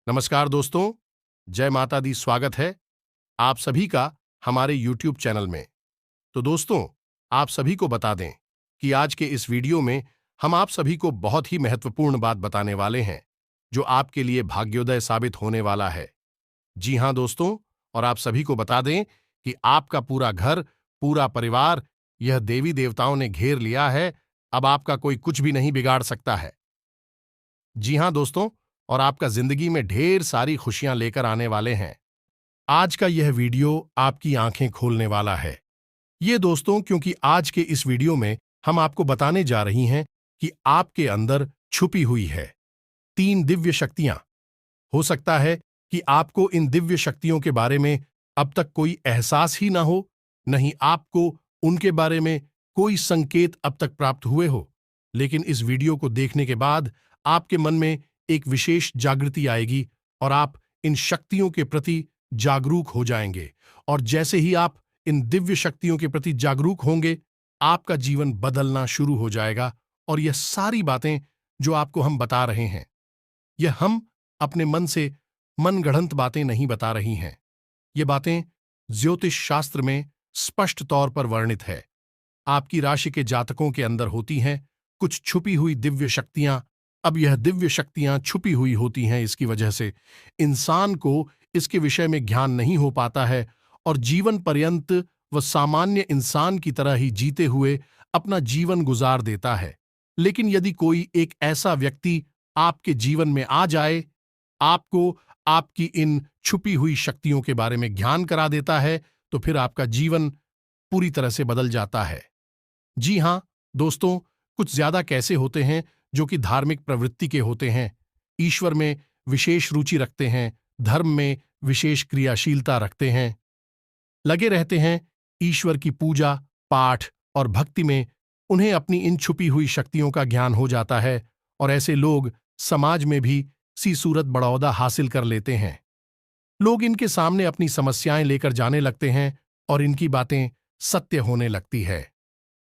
नमस्कार दोस्तों, जय माता दी। स्वागत है आप सभी का हमारे YouTube चैनल में। तो दोस्तों, आप सभी को बता दें कि आज के इस वीडियो में हम आप सभी को बहुत ही महत्वपूर्ण बात बताने वाले हैं, जो आपके लिए भाग्योदय साबित होने वाला है। जी हां दोस्तों, और आप सभी को बता दें कि आपका पूरा घर, पूरा परिवार यह देवी देवताओं ने घेर लिया है। अब आपका कोई कुछ भी नहीं बिगाड़ सकता है। जी हां दोस्तों, और आपका जिंदगी में ढेर सारी खुशियां लेकर आने वाले हैं। आज का यह वीडियो आपकी आंखें खोलने वाला है। ये दोस्तों, क्योंकि आज के इस वीडियो में हम आपको बताने जा रही हैं कि आपके अंदर छुपी हुई है 3 दिव्य शक्तियां। हो सकता है कि आपको इन दिव्य शक्तियों के बारे में अब तक कोई एहसास ही ना हो, नहीं आपको उनके बारे में कोई संकेत अब तक प्राप्त हुए हो। लेकिन इस वीडियो को देखने के बाद आपके मन में एक विशेष जागृति आएगी और आप इन शक्तियों के प्रति जागरूक हो जाएंगे। और जैसे ही आप इन दिव्य शक्तियों के प्रति जागरूक होंगे, आपका जीवन बदलना शुरू हो जाएगा। और यह सारी बातें जो आपको हम बता रहे हैं, यह हम अपने मन से मनगढ़ंत बातें नहीं बता रही हैं। ये बातें ज्योतिष शास्त्र में स्पष्ट तौर पर वर्णित है। आपकी राशि के जातकों के अंदर होती हैं कुछ छुपी हुई दिव्य शक्तियां। अब यह दिव्य शक्तियां छुपी हुई होती हैं, इसकी वजह से इंसान को इसके विषय में ज्ञान नहीं हो पाता है और जीवन पर्यंत वह सामान्य इंसान की तरह ही जीते हुए अपना जीवन गुजार देता है। लेकिन यदि कोई एक ऐसा व्यक्ति आपके जीवन में आ जाए, आपको आपकी इन छुपी हुई शक्तियों के बारे में ज्ञान करा देता है, तो फिर आपका जीवन पूरी तरह से बदल जाता है। जी हां दोस्तों, कुछ ज्यादा कैसे होते हैं जो कि धार्मिक प्रवृत्ति के होते हैं, ईश्वर में विशेष रुचि रखते हैं, धर्म में विशेष क्रियाशीलता रखते हैं, लगे रहते हैं ईश्वर की पूजा पाठ और भक्ति में। उन्हें अपनी इन छुपी हुई शक्तियों का ज्ञान हो जाता है और ऐसे लोग समाज में भी सी सूरत बड़ौदा हासिल कर लेते हैं। लोग इनके सामने अपनी समस्याएं लेकर जाने लगते हैं और इनकी बातें सत्य होने लगती है।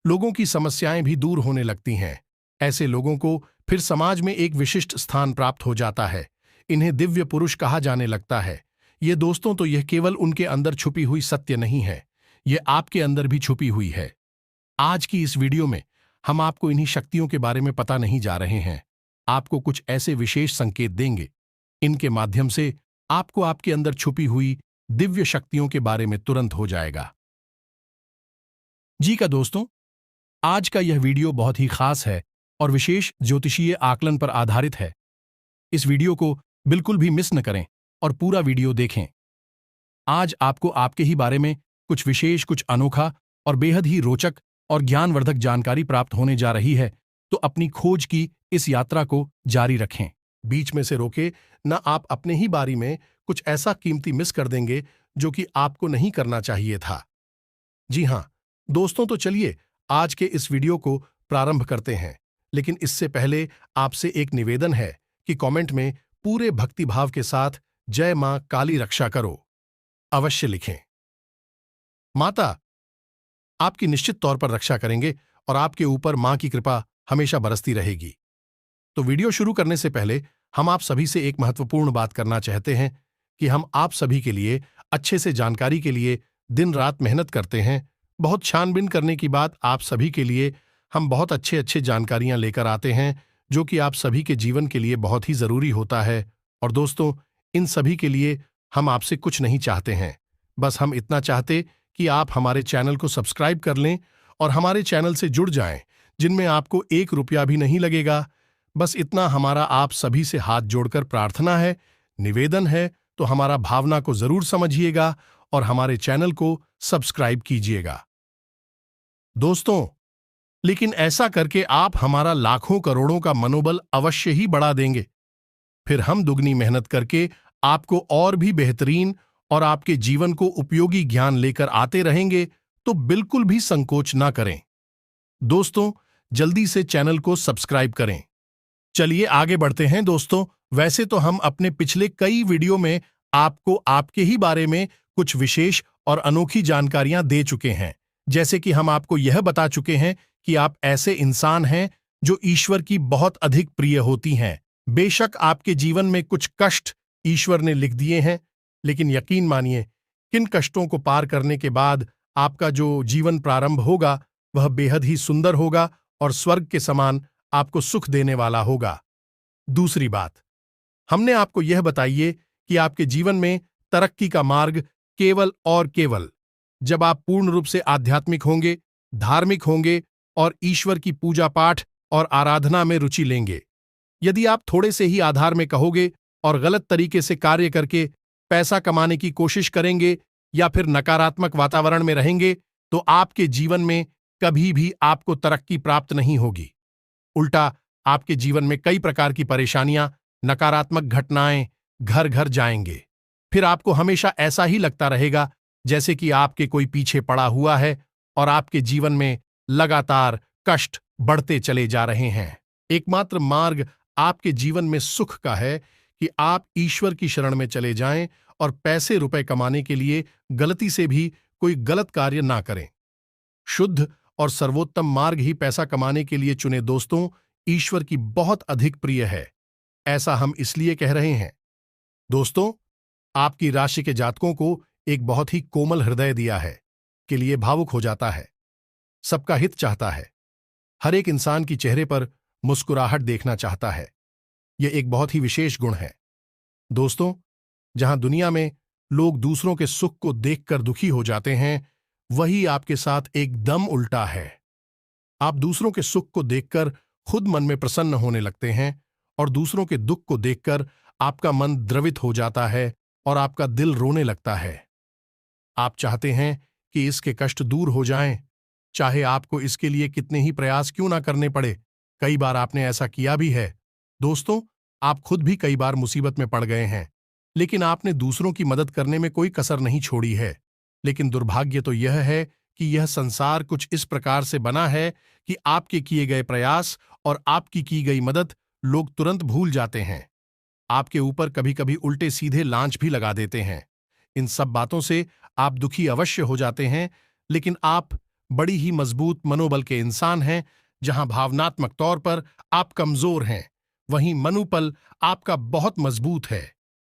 लोगों की समस्याएं भी दूर होने लगती हैं। ऐसे लोगों को फिर समाज में एक विशिष्ट स्थान प्राप्त हो जाता है। इन्हें दिव्य पुरुष कहा जाने लगता है। ये दोस्तों, तो यह केवल उनके अंदर छुपी हुई सत्य नहीं है, ये आपके अंदर भी छुपी हुई है। आज की इस वीडियो में हम आपको इन्हीं शक्तियों के बारे में पता नहीं जा रहे हैं, आपको कुछ ऐसे विशेष संकेत देंगे। इनके माध्यम से आपको आपके अंदर छुपी हुई दिव्य शक्तियों के बारे में तुरंत हो जाएगा। जी का दोस्तों, आज का यह वीडियो बहुत ही खास है और विशेष ज्योतिषीय आकलन पर आधारित है। इस वीडियो को बिल्कुल भी मिस न करें और पूरा वीडियो देखें। आज आपको आपके ही बारे में कुछ विशेष, कुछ अनोखा और बेहद ही रोचक और ज्ञानवर्धक जानकारी प्राप्त होने जा रही है। तो अपनी खोज की इस यात्रा को जारी रखें, बीच में से रोके न। आप अपने ही बारे में कुछ ऐसा कीमती मिस कर देंगे जो कि आपको नहीं करना चाहिए था। जी हां दोस्तों, तो चलिए आज के इस वीडियो को प्रारंभ करते हैं। लेकिन इससे पहले आपसे एक निवेदन है कि कमेंट में पूरे भक्तिभाव के साथ जय मां काली रक्षा करो अवश्य लिखें। माता आपकी निश्चित तौर पर रक्षा करेंगे और आपके ऊपर मां की कृपा हमेशा बरसती रहेगी। तो वीडियो शुरू करने से पहले हम आप सभी से एक महत्वपूर्ण बात करना चाहते हैं कि हम आप सभी के लिए अच्छे से जानकारी के लिए दिन रात मेहनत करते हैं। बहुत छानबीन करने की बात आप सभी के लिए हम बहुत अच्छे जानकारियां लेकर आते हैं, जो कि आप सभी के जीवन के लिए बहुत ही जरूरी होता है। और दोस्तों, इन सभी के लिए हम आपसे कुछ नहीं चाहते हैं, बस हम इतना चाहते कि आप हमारे चैनल को सब्सक्राइब कर लें और हमारे चैनल से जुड़ जाएं, जिनमें आपको 1 रुपया भी नहीं लगेगा। बस इतना हमारा आप सभी से हाथ जोड़कर प्रार्थना है, निवेदन है। तो हमारा भावना को जरूर समझिएगा और हमारे चैनल को सब्सक्राइब कीजिएगा दोस्तों। लेकिन ऐसा करके आप हमारा लाखों करोड़ों का मनोबल अवश्य ही बढ़ा देंगे। फिर हम दुगनी मेहनत करके आपको और भी बेहतरीन और आपके जीवन को उपयोगी ज्ञान लेकर आते रहेंगे। तो बिल्कुल भी संकोच ना करें दोस्तों, जल्दी से चैनल को सब्सक्राइब करें। चलिए आगे बढ़ते हैं दोस्तों। वैसे तो हम अपने पिछले कई वीडियो में आपको आपके ही बारे में कुछ विशेष और अनोखी जानकारियां दे चुके हैं। जैसे कि हम आपको यह बता चुके हैं कि आप ऐसे इंसान हैं जो ईश्वर की बहुत अधिक प्रिय होती हैं। बेशक आपके जीवन में कुछ कष्ट ईश्वर ने लिख दिए हैं, लेकिन यकीन मानिए, किन कष्टों को पार करने के बाद आपका जो जीवन प्रारंभ होगा वह बेहद ही सुंदर होगा और स्वर्ग के समान आपको सुख देने वाला होगा। दूसरी बात, हमने आपको यह बताइए कि आपके जीवन में तरक्की का मार्ग केवल और केवल जब आप पूर्ण रूप से आध्यात्मिक होंगे, धार्मिक होंगे और ईश्वर की पूजा पाठ और आराधना में रुचि लेंगे। यदि आप थोड़े से ही आधार में कहोगे और गलत तरीके से कार्य करके पैसा कमाने की कोशिश करेंगे या फिर नकारात्मक वातावरण में रहेंगे, तो आपके जीवन में कभी भी आपको तरक्की प्राप्त नहीं होगी। उल्टा आपके जीवन में कई प्रकार की परेशानियां, नकारात्मक घटनाएं घर घर जाएंगे। फिर आपको हमेशा ऐसा ही लगता रहेगा जैसे कि आपके कोई पीछे पड़ा हुआ है और आपके जीवन में लगातार कष्ट बढ़ते चले जा रहे हैं। एकमात्र मार्ग आपके जीवन में सुख का है कि आप ईश्वर की शरण में चले जाएं और पैसे रुपए कमाने के लिए गलती से भी कोई गलत कार्य ना करें। शुद्ध और सर्वोत्तम मार्ग ही पैसा कमाने के लिए चुने दोस्तों ईश्वर की बहुत अधिक प्रिय है। ऐसा हम इसलिए कह रहे हैं। दोस्तों, आपकी राशि के जातकों को एक बहुत ही कोमल हृदय दिया है, के लिए भावुक हो जाता है, सबका हित चाहता है, हर एक इंसान की चेहरे पर मुस्कुराहट देखना चाहता है। यह एक बहुत ही विशेष गुण है। दोस्तों, जहां दुनिया में लोग दूसरों के सुख को देखकर दुखी हो जाते हैं, वही आपके साथ एकदम उल्टा है। आप दूसरों के सुख को देखकर खुद मन में प्रसन्न होने लगते हैं और दूसरों के दुख को देखकर आपका मन द्रवित हो जाता है और आपका दिल रोने लगता है। आप चाहते हैं कि इसके कष्ट दूर हो जाएं, चाहे आपको इसके लिए कितने ही प्रयास क्यों ना करने पड़े। कई बार आपने ऐसा किया भी है। दोस्तों, आप खुद भी कई बार मुसीबत में पड़ गए हैं, लेकिन आपने दूसरों की मदद करने में कोई कसर नहीं छोड़ी है। लेकिन दुर्भाग्य तो यह है कि यह संसार कुछ इस प्रकार से बना है कि आपके किए गए प्रयास और आपकी की गई मदद लोग तुरंत भूल जाते हैं। आपके ऊपर कभी कभी उल्टे सीधे लांच भी लगा देते हैं। इन सब बातों से आप दुखी अवश्य हो जाते हैं, लेकिन आप बड़ी ही मजबूत मनोबल के इंसान हैं। जहां भावनात्मक तौर पर आप कमजोर हैं, वहीं मनोबल आपका बहुत मजबूत है।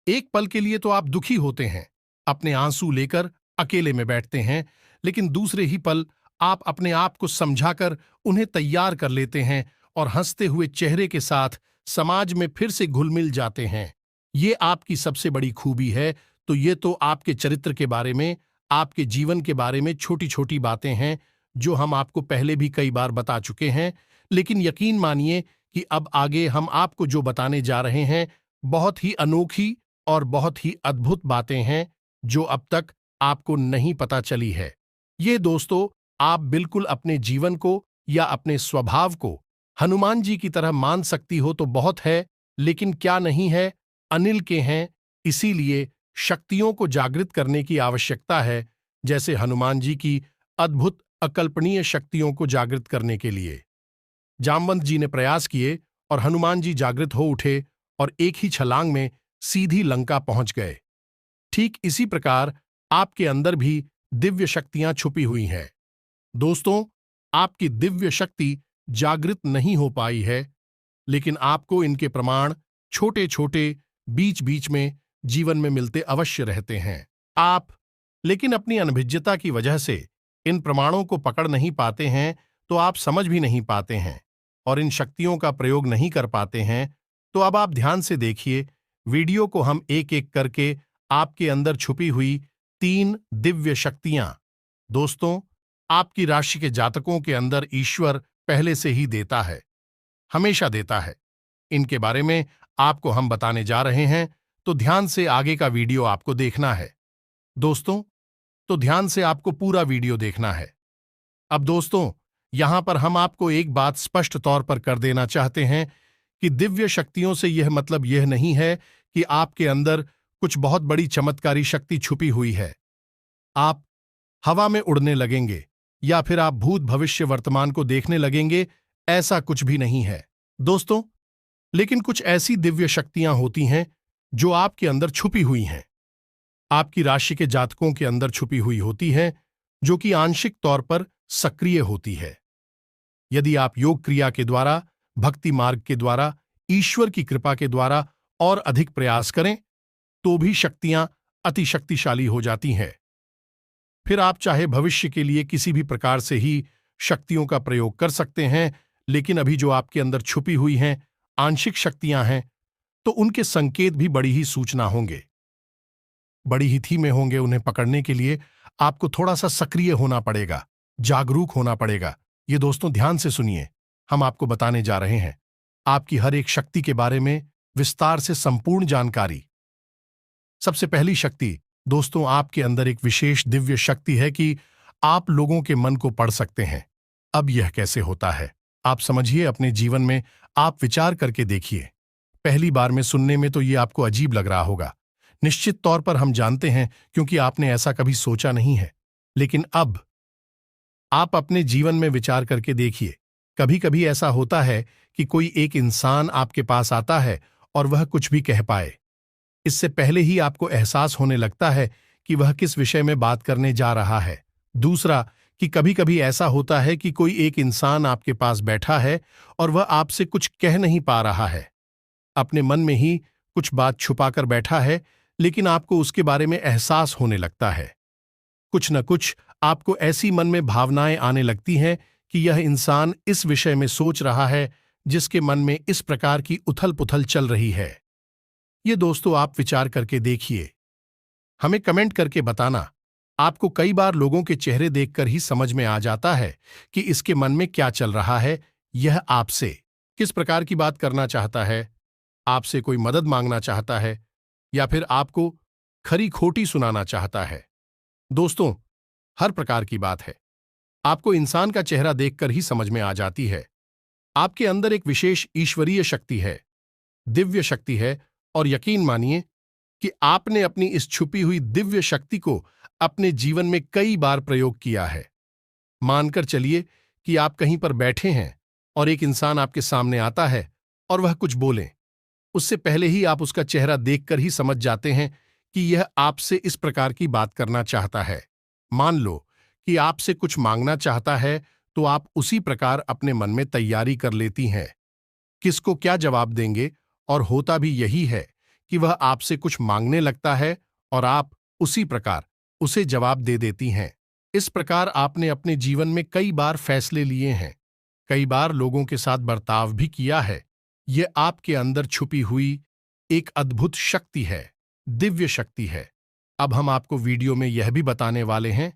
एक पल के लिए तो आप दुखी होते हैं, अपने आंसू लेकर अकेले में बैठते हैं, लेकिन दूसरे ही पल आप अपने आप को समझाकर उन्हें तैयार कर लेते हैं और हंसते हुए चेहरे के साथ समाज में फिर से घुल मिल जाते हैं। ये आपकी सबसे बड़ी खूबी है। तो ये तो आपके चरित्र के बारे में, आपके जीवन के बारे में छोटी छोटी बातें हैं जो हम आपको पहले भी कई बार बता चुके हैं। लेकिन यकीन मानिए कि अब आगे हम आपको जो बताने जा रहे हैं बहुत ही अनोखी और बहुत ही अद्भुत बातें हैं जो अब तक आपको नहीं पता चली है। ये दोस्तों, आप बिल्कुल अपने जीवन को या अपने स्वभाव को हनुमान जी की तरह मान सकती हो तो बहुत है, लेकिन क्या नहीं है, अनिल के हैं। इसीलिए शक्तियों को जागृत करने की आवश्यकता है, जैसे हनुमान जी की अद्भुत अकल्पनीय शक्तियों को जागृत करने के लिए जामवंत जी ने प्रयास किए और हनुमान जी जागृत हो उठे और एक ही छलांग में सीधी लंका पहुंच गए। ठीक इसी प्रकार आपके अंदर भी दिव्य शक्तियां छुपी हुई हैं। दोस्तों, आपकी दिव्य शक्ति जागृत नहीं हो पाई है, लेकिन आपको इनके प्रमाण छोटे छोटे बीच बीच में जीवन में मिलते अवश्य रहते हैं। आप लेकिन अपनी अनभिज्ञता की वजह से इन प्रमाणों को पकड़ नहीं पाते हैं, तो आप समझ भी नहीं पाते हैं और इन शक्तियों का प्रयोग नहीं कर पाते हैं। तो अब आप ध्यान से देखिए, वीडियो को हम एक एक करके आपके अंदर छुपी हुई 3 दिव्य शक्तियां। दोस्तों, आपकी राशि के जातकों के अंदर ईश्वर पहले से ही देता है, हमेशा देता है। इनके बारे में आपको हम बताने जा रहे हैं, तो ध्यान से आगे का वीडियो आपको देखना है। दोस्तों, तो ध्यान से आपको पूरा वीडियो देखना है। अब दोस्तों, यहां पर हम आपको एक बात स्पष्ट तौर पर कर देना चाहते हैं कि दिव्य शक्तियों से यह मतलब यह नहीं है कि आपके अंदर कुछ बहुत बड़ी चमत्कारी शक्ति छुपी हुई है। आप हवा में उड़ने लगेंगे या फिर आप भूत भविष्य वर्तमान को देखने लगेंगे, ऐसा कुछ भी नहीं है दोस्तों। लेकिन कुछ ऐसी दिव्य शक्तियां होती हैं जो आपके अंदर छुपी हुई हैं, आपकी राशि के जातकों के अंदर छुपी हुई होती हैं, जो कि आंशिक तौर पर सक्रिय होती है। यदि आप योग क्रिया के द्वारा, भक्ति मार्ग के द्वारा, ईश्वर की कृपा के द्वारा और अधिक प्रयास करें तो भी शक्तियां अति शक्तिशाली हो जाती हैं। फिर आप चाहे भविष्य के लिए किसी भी प्रकार से ही शक्तियों का प्रयोग कर सकते हैं, लेकिन अभी जो आपके अंदर छुपी हुई हैं आंशिक शक्तियां हैं, तो उनके संकेत भी बड़ी ही सूचना होंगे, बड़ी ही थीमे होंगे। उन्हें पकड़ने के लिए आपको थोड़ा सा सक्रिय होना पड़ेगा, जागरूक होना पड़ेगा। ये दोस्तों ध्यान से सुनिए, हम आपको बताने जा रहे हैं आपकी हर एक शक्ति के बारे में विस्तार से संपूर्ण जानकारी। सबसे पहली शक्ति दोस्तों, आपके अंदर एक विशेष दिव्य शक्ति है कि आप लोगों के मन को पढ़ सकते हैं। अब यह कैसे होता है आप समझिए, अपने जीवन में आप विचार करके देखिए। पहली बार में सुनने में तो ये आपको अजीब लग रहा होगा, निश्चित तौर पर हम जानते हैं, क्योंकि आपने ऐसा कभी सोचा नहीं है। लेकिन अब आप अपने जीवन में विचार करके देखिए, कभी कभी ऐसा होता है कि कोई एक इंसान आपके पास आता है और वह कुछ भी कह पाए, इससे पहले ही आपको एहसास होने लगता है कि वह किस विषय में बात करने जा रहा है। दूसरा, कि कभी कभी ऐसा होता है कि कोई एक इंसान आपके पास बैठा है और वह आपसे कुछ कह नहीं पा रहा है, अपने मन में ही कुछ बात छुपाकर बैठा है, लेकिन आपको उसके बारे में एहसास होने लगता है। कुछ न कुछ आपको ऐसी मन में भावनाएं आने लगती हैं कि यह इंसान इस विषय में सोच रहा है, जिसके मन में इस प्रकार की उथल पुथल चल रही है। ये दोस्तों आप विचार करके देखिए, हमें कमेंट करके बताना। आपको कई बार लोगों के चेहरे देखकर ही समझ में आ जाता है कि इसके मन में क्या चल रहा है, यह आपसे किस प्रकार की बात करना चाहता है, आपसे कोई मदद मांगना चाहता है या फिर आपको खरी खोटी सुनाना चाहता है। दोस्तों, हर प्रकार की बात है आपको इंसान का चेहरा देखकर ही समझ में आ जाती है। आपके अंदर एक विशेष ईश्वरीय शक्ति है, दिव्य शक्ति है, और यकीन मानिए कि आपने अपनी इस छुपी हुई दिव्य शक्ति को अपने जीवन में कई बार प्रयोग किया है। मानकर चलिए कि आप कहीं पर बैठे हैं और एक इंसान आपके सामने आता है और वह कुछ बोले, उससे पहले ही आप उसका चेहरा देखकर ही समझ जाते हैं कि यह आपसे इस प्रकार की बात करना चाहता है। मान लो कि आपसे कुछ मांगना चाहता है, तो आप उसी प्रकार अपने मन में तैयारी कर लेती हैं किसको क्या जवाब देंगे, और होता भी यही है कि वह आपसे कुछ मांगने लगता है और आप उसी प्रकार उसे जवाब दे देती हैं। इस प्रकार आपने अपने जीवन में कई बार फैसले लिए हैं, कई बार लोगों के साथ बर्ताव भी किया है। यह आपके अंदर छुपी हुई एक अद्भुत शक्ति है, दिव्य शक्ति है। अब हम आपको वीडियो में यह भी बताने वाले हैं,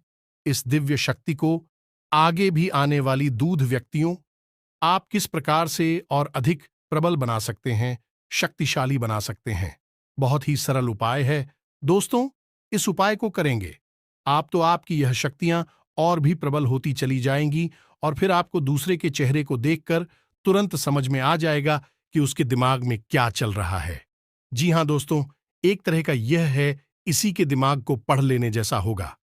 इस दिव्य शक्ति को आगे भी आने वाली दूध व्यक्तियों आप किस प्रकार से और अधिक प्रबल बना सकते हैं, शक्तिशाली बना सकते हैं। बहुत ही सरल उपाय है दोस्तों, इस उपाय को करेंगे आप तो आपकी यह शक्तियां और भी प्रबल होती चली जाएंगी, और फिर आपको दूसरे के चेहरे को देखकर तुरंत समझ में आ जाएगा कि उसके दिमाग में क्या चल रहा है। जी हां दोस्तों, एक तरह का यह है इसी के दिमाग को पढ़ लेने जैसा होगा।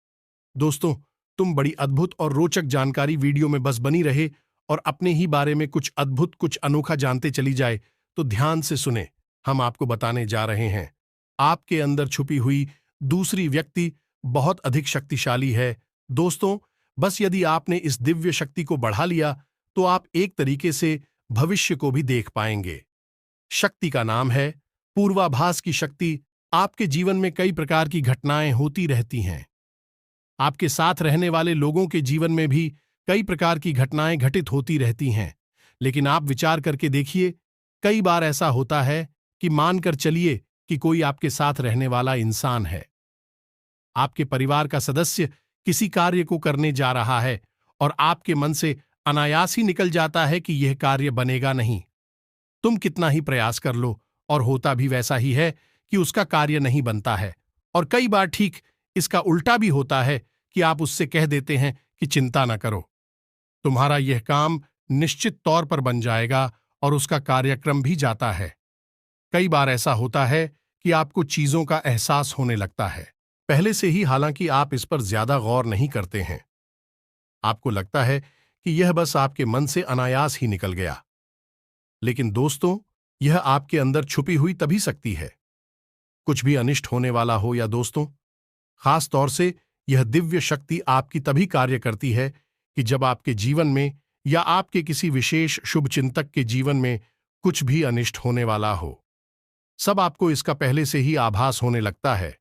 दोस्तों, तुम बड़ी अद्भुत और रोचक जानकारी वीडियो में बस बनी रहे और अपने ही बारे में कुछ अद्भुत कुछ अनोखा जानते चली जाए, तो ध्यान से सुने, हम आपको बताने जा रहे हैं आपके अंदर छुपी हुई दूसरी व्यक्ति बहुत अधिक शक्तिशाली है। दोस्तों, बस यदि आपने इस दिव्य शक्ति को बढ़ा लिया, तो आप एक तरीके से भविष्य को भी देख पाएंगे। शक्ति का नाम है पूर्वाभास की शक्ति। आपके जीवन में कई प्रकार की घटनाएं होती रहती हैं, आपके साथ रहने वाले लोगों के जीवन में भी कई प्रकार की घटनाएं घटित होती रहती हैं, लेकिन आप विचार करके देखिए, कई बार ऐसा होता है कि मानकर चलिए कि कोई आपके साथ रहने वाला इंसान है, आपके परिवार का सदस्य किसी कार्य को करने जा रहा है और आपके मन से अनायास ही निकल जाता है कि यह कार्य बनेगा नहीं। तुम कितना ही प्रयास कर लो और होता भी वैसा ही है कि उसका कार्य नहीं बनता है, और कई बार ठीक इसका उल्टा भी होता है कि आप उससे कह देते हैं कि चिंता न करो, तुम्हारा यह काम निश्चित तौर पर बन जाएगा, और उसका कार्यक्रम भी जाता है। कई बार ऐसा होता है कि आपको चीजों का एहसास होने लगता है पहले से ही, हालांकि आप इस पर ज्यादा गौर नहीं करते हैं। आपको लगता है कि यह बस आपके मन से अनायास ही निकल गया, लेकिन दोस्तों, यह आपके अंदर छुपी हुई तभी शक्ति है, कुछ भी अनिष्ट होने वाला हो या दोस्तों, खास तौर से यह दिव्य शक्ति आपकी तभी कार्य करती है कि जब आपके जीवन में या आपके किसी विशेष शुभचिंतक के जीवन में कुछ भी अनिष्ट होने वाला हो। सब आपको इसका पहले से ही आभास होने लगता है।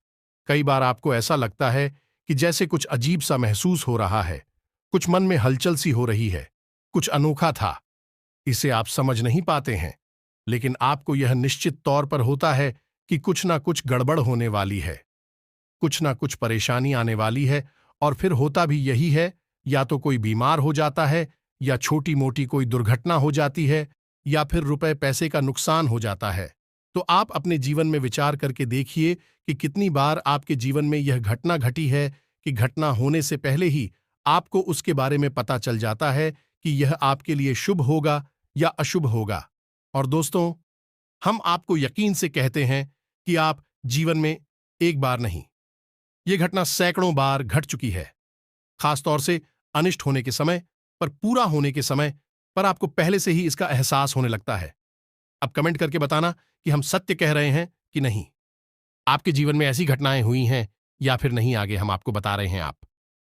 कई बार आपको ऐसा लगता है कि जैसे कुछ अजीब सा महसूस हो रहा है, कुछ मन में हलचल सी हो रही है, कुछ अनोखा था। इसे आप समझ नहीं पाते हैं, लेकिन आपको यह निश्चित तौर पर होता है कि कुछ ना कुछ गड़बड़ होने वाली है, कुछ ना कुछ परेशानी आने वाली है। और फिर होता भी यही है, या तो कोई बीमार हो जाता है, या छोटी मोटी कोई दुर्घटना हो जाती है, या फिर रुपए पैसे का नुकसान हो जाता है। तो आप अपने जीवन में विचार करके देखिए कि कितनी बार आपके जीवन में यह घटना घटी है कि घटना होने से पहले ही आपको उसके बारे में पता चल जाता है कि यह आपके लिए शुभ होगा या अशुभ होगा। और दोस्तों, हम आपको यकीन से कहते हैं कि आप जीवन में एक बार नहीं, यह घटना सैकड़ों बार घट चुकी है। खासतौर से अनिष्ट होने के समय, पर पूरा होने के समय पर आपको पहले से ही इसका एहसास होने लगता है। अब कमेंट करके बताना कि हम सत्य कह रहे हैं कि नहीं। आपके जीवन में ऐसी घटनाएं हुई हैं या फिर नहीं, आगे हम आपको बता रहे हैं। आप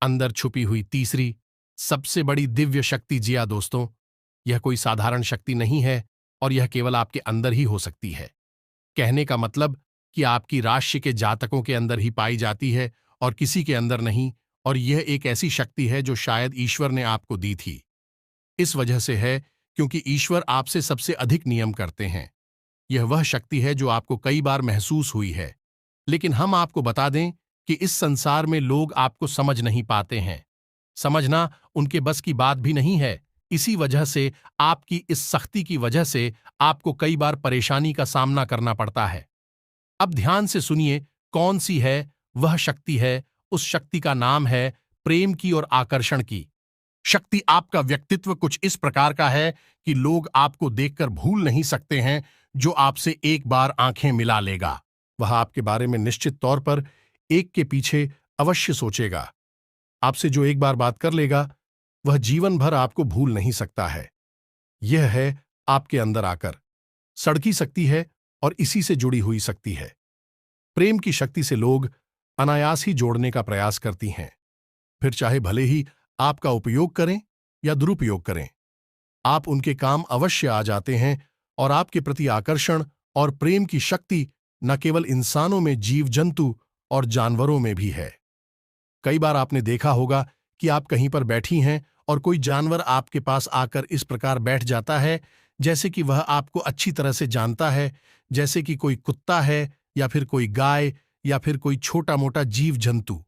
अंदर छुपी हुई तीसरी सबसे बड़ी दिव्य शक्ति। जी हां दोस्तों, यह कोई साधारण शक्ति नहीं है, और यह केवल आपके अंदर ही हो सकती है। कहने का मतलब कि आपकी राशि के जातकों के अंदर ही पाई जाती है और किसी के अंदर नहीं। और यह एक ऐसी शक्ति है जो शायद ईश्वर ने आपको दी थी। इस वजह से है क्योंकि ईश्वर आपसे सबसे अधिक नियम करते हैं। यह वह शक्ति है जो आपको कई बार महसूस हुई है, लेकिन हम आपको बता दें कि इस संसार में लोग आपको समझ नहीं पाते हैं। समझना उनके बस की बात भी नहीं है। इसी वजह से आपकी इस सख्ती की वजह से आपको कई बार परेशानी का सामना करना पड़ता है। अब ध्यान से सुनिए, कौन सी है वह शक्ति है। उस शक्ति का नाम है प्रेम की और आकर्षण की शक्ति। आपका व्यक्तित्व कुछ इस प्रकार का है कि लोग आपको देखकर भूल नहीं सकते हैं। जो आपसे एक बार आंखें मिला लेगा, वह आपके बारे में निश्चित तौर पर एक के पीछे अवश्य सोचेगा। आपसे जो एक बार बात कर लेगा, वह जीवन भर आपको भूल नहीं सकता है। यह है आपके अंदर आकर सड़की सकती है, और इसी से जुड़ी हुई शक्ति है। प्रेम की शक्ति से लोग अनायास ही जोड़ने का प्रयास करती हैं, फिर चाहे भले ही आपका उपयोग करें या दुरुपयोग करें। आप उनके काम अवश्य आ जाते हैं, और आपके प्रति आकर्षण और प्रेम की शक्ति न केवल इंसानों में, जीव जंतु और जानवरों में भी है। कई बार आपने देखा होगा कि आप कहीं पर बैठी हैं और कोई जानवर आपके पास आकर इस प्रकार बैठ जाता है जैसे कि वह आपको अच्छी तरह से जानता है, जैसे कि कोई कुत्ता है, या फिर कोई गाय, या फिर कोई छोटा मोटा जीव जंतु।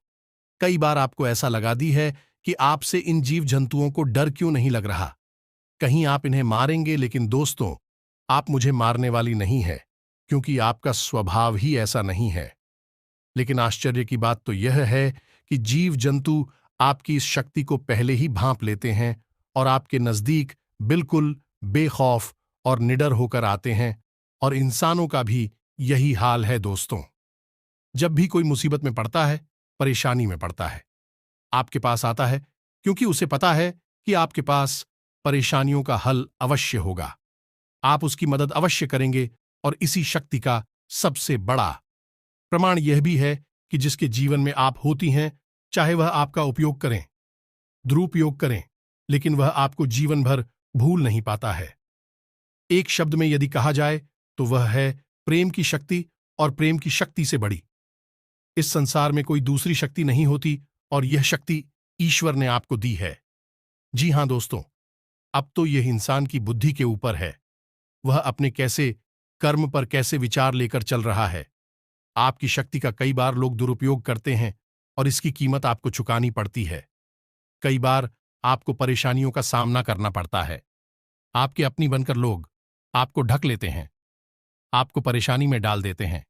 कई बार आपको ऐसा लगा दी है कि आपसे इन जीव जंतुओं को डर क्यों नहीं लग रहा, कहीं आप इन्हें मारेंगे। लेकिन दोस्तों, आप मुझे मारने वाली नहीं है, क्योंकि आपका स्वभाव ही ऐसा नहीं है। लेकिन आश्चर्य की बात तो यह है कि जीव जंतु आपकी इस शक्ति को पहले ही भांप लेते हैं, और आपके नजदीक बिल्कुल बेखौफ और निडर होकर आते हैं। और इंसानों का भी यही हाल है दोस्तों। जब भी कोई मुसीबत में पड़ता है, परेशानी में पड़ता है, आपके पास आता है, क्योंकि उसे पता है कि आपके पास परेशानियों का हल अवश्य होगा। आप उसकी मदद अवश्य करेंगे। और इसी शक्ति का सबसे बड़ा प्रमाण यह भी है कि जिसके जीवन में आप होती हैं, चाहे वह आपका उपयोग करें, दुरुपयोग करें, लेकिन वह आपको जीवन भर भूल नहीं पाता है। एक शब्द में यदि कहा जाए तो वह है प्रेम की शक्ति, और प्रेम की शक्ति से बड़ी इस संसार में कोई दूसरी शक्ति नहीं होती, और यह शक्ति ईश्वर ने आपको दी है। जी हां दोस्तों, अब तो यह इंसान की बुद्धि के ऊपर है, वह अपने कैसे कर्म पर कैसे विचार लेकर चल रहा है। आपकी शक्ति का कई बार लोग दुरुपयोग करते हैं, और इसकी कीमत आपको चुकानी पड़ती है। कई बार आपको परेशानियों का सामना करना पड़ता है। आपके अपनी बनकर लोग आपको ढक लेते हैं, आपको परेशानी में डाल देते हैं,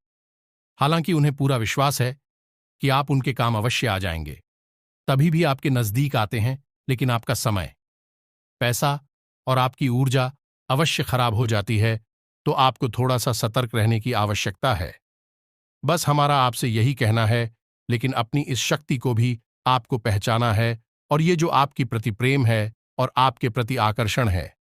हालांकि उन्हें पूरा विश्वास है कि आप उनके काम अवश्य आ जाएंगे। तभी भी आपके नजदीक आते हैं, लेकिन आपका समय, पैसा और आपकी ऊर्जा अवश्य खराब हो जाती है। तो आपको थोड़ा सा सतर्क रहने की आवश्यकता है। बस हमारा आपसे यही कहना है, लेकिन अपनी इस शक्ति को भी आपको पहचाना है, और ये जो आपकी प्रति प्रेम है और आपके प्रति आकर्षण है,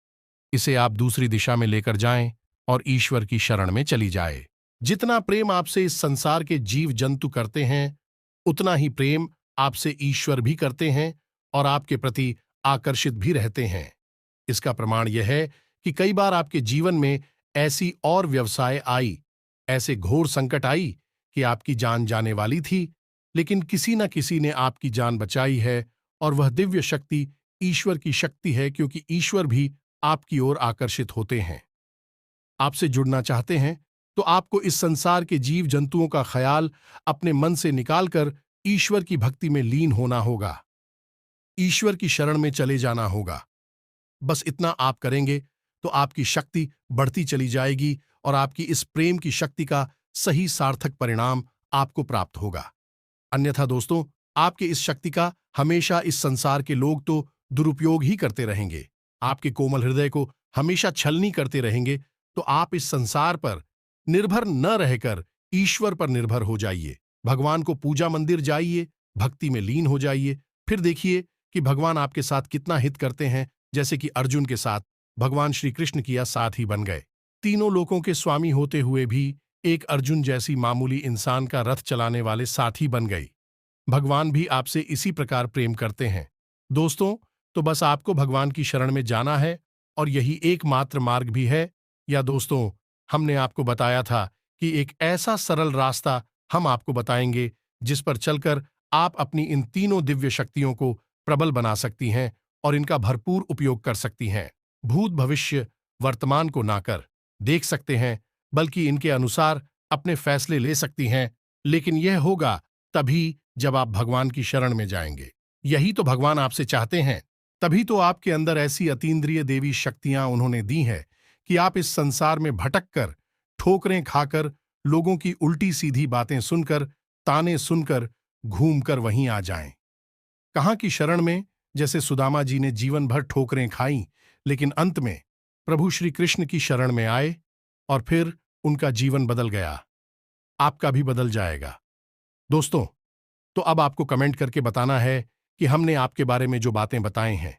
इसे आप दूसरी दिशा में लेकर जाएं और ईश्वर की शरण में चली जाए। जितना प्रेम आपसे इस संसार के जीव जंतु करते हैं, उतना ही प्रेम आपसे ईश्वर भी करते हैं, और आपके प्रति आकर्षित भी रहते हैं। इसका प्रमाण यह है कि कई बार आपके जीवन में ऐसी और व्यवसाय आई ऐसे घोर संकट आई कि आपकी जान जाने वाली थी, लेकिन किसी न किसी ने आपकी जान बचाई है, और वह दिव्य शक्ति ईश्वर की शक्ति है, क्योंकि ईश्वर भी आपकी ओर आकर्षित होते हैं। आपसे जुड़ना चाहते हैं तो आपको इस संसार के जीव जंतुओं का ख्याल अपने मन से निकालकर ईश्वर की भक्ति में लीन होना होगा, ईश्वर की शरण में चले जाना होगा। बस इतना आप करेंगे तो आपकी शक्ति बढ़ती चली जाएगी, और आपकी इस प्रेम की शक्ति का सही सार्थक परिणाम आपको प्राप्त होगा। अन्यथा दोस्तों, आपके इस शक्ति का हमेशा इस संसार के लोग तो दुरुपयोग ही करते रहेंगे, आपके कोमल हृदय को हमेशा छलनी करते रहेंगे। तो आप इस संसार पर निर्भर न रहकर ईश्वर पर निर्भर हो जाइए। भगवान को पूजा मंदिर जाइए, भक्ति में लीन हो जाइए, फिर देखिए कि भगवान आपके साथ कितना हित करते हैं। जैसे कि अर्जुन के साथ भगवान श्री कृष्ण किया साथी बन गए। तीनों लोकों के स्वामी होते हुए भी एक अर्जुन जैसी मामूली इंसान का रथ चलाने वाले साथी बन गई। भगवान भी आपसे इसी प्रकार प्रेम करते हैं। दोस्तों, तो बस आपको भगवान की शरण में जाना है, और यही एकमात्र मार्ग भी है। या दोस्तों, हमने आपको बताया था कि एक ऐसा सरल रास्ता हम आपको बताएंगे जिस पर चलकर आप अपनी इन तीनों दिव्य शक्तियों को प्रबल बना सकती हैं और इनका भरपूर उपयोग कर सकती हैं। भूत भविष्य वर्तमान को ना कर देख सकते हैं, बल्कि इनके अनुसार अपने फैसले ले सकती हैं, लेकिन यह होगा तभी जब आप भगवान की शरण में जाएंगे। यही तो भगवान आपसे चाहते हैं। तभी तो आपके अंदर ऐसी अतीन्द्रिय देवी शक्तियां उन्होंने दी है कि आप इस संसार में भटक कर, ठोकरें खाकर, लोगों की उल्टी सीधी बातें सुनकर, ताने सुनकर, घूमकर वहीं आ जाएं। कहाँ की शरण में? जैसे सुदामा जी ने जीवन भर ठोकरें खाईं, लेकिन अंत में प्रभु श्री कृष्ण की शरण में आए, और फिर उनका जीवन बदल गया। आपका भी बदल जाएगा। दोस्तों, तो अब आपको कमेंट करके बताना है कि हमने आपके बारे में जो बातें बताए हैं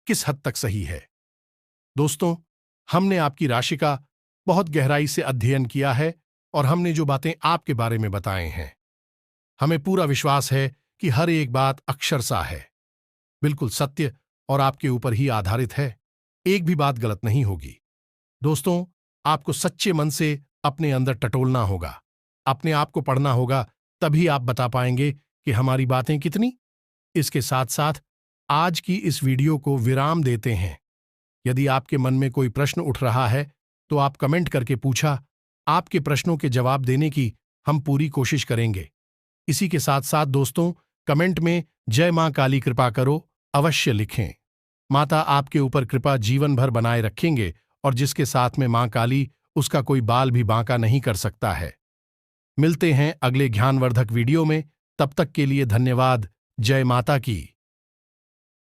किस हद तक सही है। दोस्तों, हमने आपकी राशि का बहुत गहराई से अध्ययन किया है, और हमने जो बातें आपके बारे में बताए हैं, हमें पूरा विश्वास है कि हर एक बात अक्षरशः है, बिल्कुल सत्य, और आपके ऊपर ही आधारित है। एक भी बात गलत नहीं होगी। दोस्तों, आपको सच्चे मन से अपने अंदर टटोलना होगा, अपने आप को पढ़ना होगा, तभी आप बता पाएंगे कि हमारी बातें कितनी। इसके साथ साथ आज की इस वीडियो को विराम देते हैं। यदि आपके मन में कोई प्रश्न उठ रहा है तो आप कमेंट करके पूछा। आपके प्रश्नों के जवाब देने की हम पूरी कोशिश करेंगे। इसी के साथ साथ दोस्तों, कमेंट में जय मां काली कृपा करो अवश्य लिखें। माता आपके ऊपर कृपा जीवन भर बनाए रखेंगे, और जिसके साथ में मां काली, उसका कोई बाल भी बांका नहीं कर सकता है। मिलते हैं अगले ज्ञानवर्धक वीडियो में। तब तक के लिए धन्यवाद। जय माता की।